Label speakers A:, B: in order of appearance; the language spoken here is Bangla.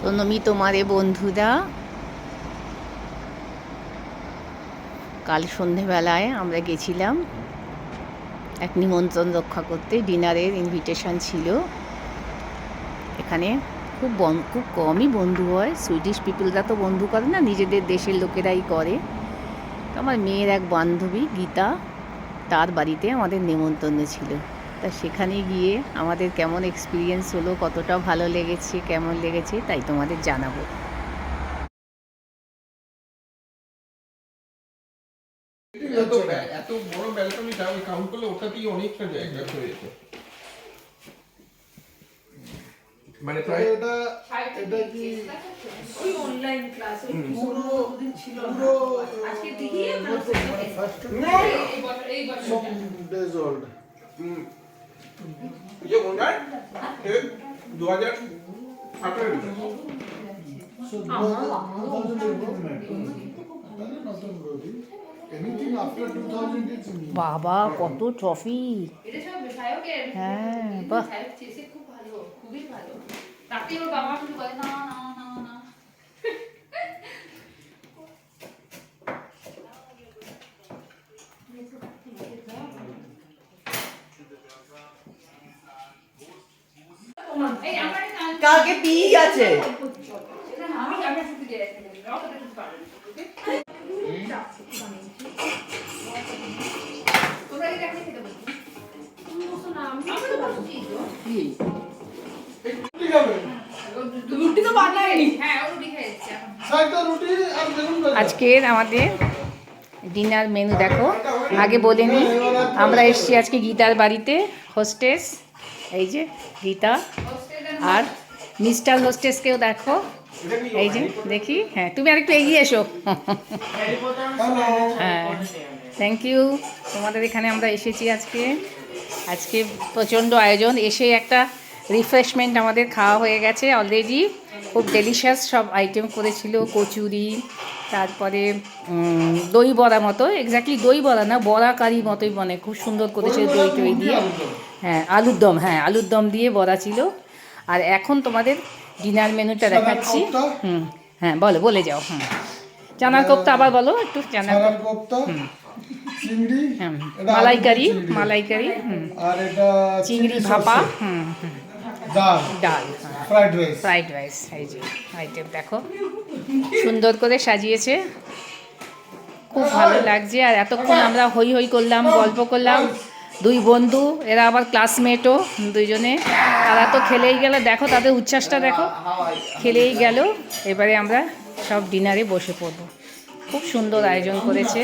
A: প্রণমী তোমারে বন্ধুরা। কাল সন্ধেবেলায় আমরা গেছিলাম এক নিমন্ত্রণ রক্ষা করতে। ডিনারের ইনভিটেশন ছিল। এখানে খুব কমই বন্ধু হয়। সুইডিশ পিপলরা তো বন্ধু করে না, নিজেদের দেশের লোকেরাই করে। তো আমার মেয়ের এক বান্ধবী গীতা, তার বাড়িতে আমাদের নেমন্তন্ন ছিল। তা সেখানে গিয়ে আমাদের কেমন এক্সপিরিয়েন্স হলো, কতটা ভালো লেগেছে, কেমন লেগেছে, তাই তোমাদের জানাবো।
B: এত বড় ব্যালকনিটা ওই কাউন্ট করলে ওটাতেই অনেকটা জায়গা হয়ে যেত। মানে প্রায়
C: এটা কি ওই অনলাইন ক্লাস পুরো ছিল আজকে দিই আমরা ফার্স্ট এই বছর ডেজ ওল্ড
B: ये होना है 2018
C: so 2018 anything after 2000 is new
A: বাবা কত ট্রফি!
D: এটা সব সায়কের।
A: হ্যাঁ, বাহ।
D: সায়ক চেয়েছে খুব ভালো, খুবই ভালো। তাতে ওর বাবা শুরু করে না না না না। এই আমার
E: কালকে পিই আছে।
D: আমি ছুটি দিয়ে রাখতে পারি। অতটা কিছু পারবে না। তোমরা এটা খেতে দেবো। তুমি বসো না, আমি তো বসছি তো।
C: রুটি খাবে
D: রুটি তো বানাই। হ্যাঁ, রুটি খাইছি এখন।
C: সাইডটা রুটি আর বেগুন ভাজা
A: আজকের আমাদের ডিনার মেনু দেখো। আগে বলে নিই, আমরা এসেছি আজকে গীতার বাড়িতে। হোস্টেস এই যে গীতা, আর মিস্টার হোস্টেসকেও দেখো। এই যে দেখি, হ্যাঁ তুমি আর একটু এগিয়ে এসো। হ্যাঁ, থ্যাংক ইউ। তোমাদের এখানে আমরা এসেছি আজকে প্রচণ্ড আয়োজন। এসে একটা রিফ্রেশমেন্ট আমাদের খাওয়া হয়ে গেছে অলরেডি। খুব ডেলিশিয়াস সব আইটেম করেছিল। কচুরি, তারপরে দই বড়া মতো, এক্স্যাক্টলি দই বড়া না, বড়া কারি মতোই, মানে খুব সুন্দর করেছিল দই টই দিয়ে। হ্যাঁ, আলুর দম দিয়ে বড়া ছিল। আর এখন তোমাদের ডিনার মেনুটা দেখাচ্ছি। হ্যাঁ বলে যাও। চানার কোপ্তা আবার বলো একটু। চানার
C: কোপ্তা, চিংড়ি,
A: মালাইকারি,
C: আর এটা
A: চিংড়ি ভাপা, ডাল, ফ্রাইড রাইস। এই যে আইটেম দেখো, সুন্দর করে সাজিয়েছে, খুব ভালো লাগছে। আর এতক্ষণ আমরা হই হই করলাম, গল্প করলাম। দুই বন্ধু, এরা আবার ক্লাসমেটও দুইজনে। তারা তো খেলেই গেল, দেখো তাদের উচ্ছ্বাসটা দেখো, খেলেই গেল। এবারে আমরা সব ডিনারে বসে পড়বো। খুব সুন্দর আয়োজন করেছে।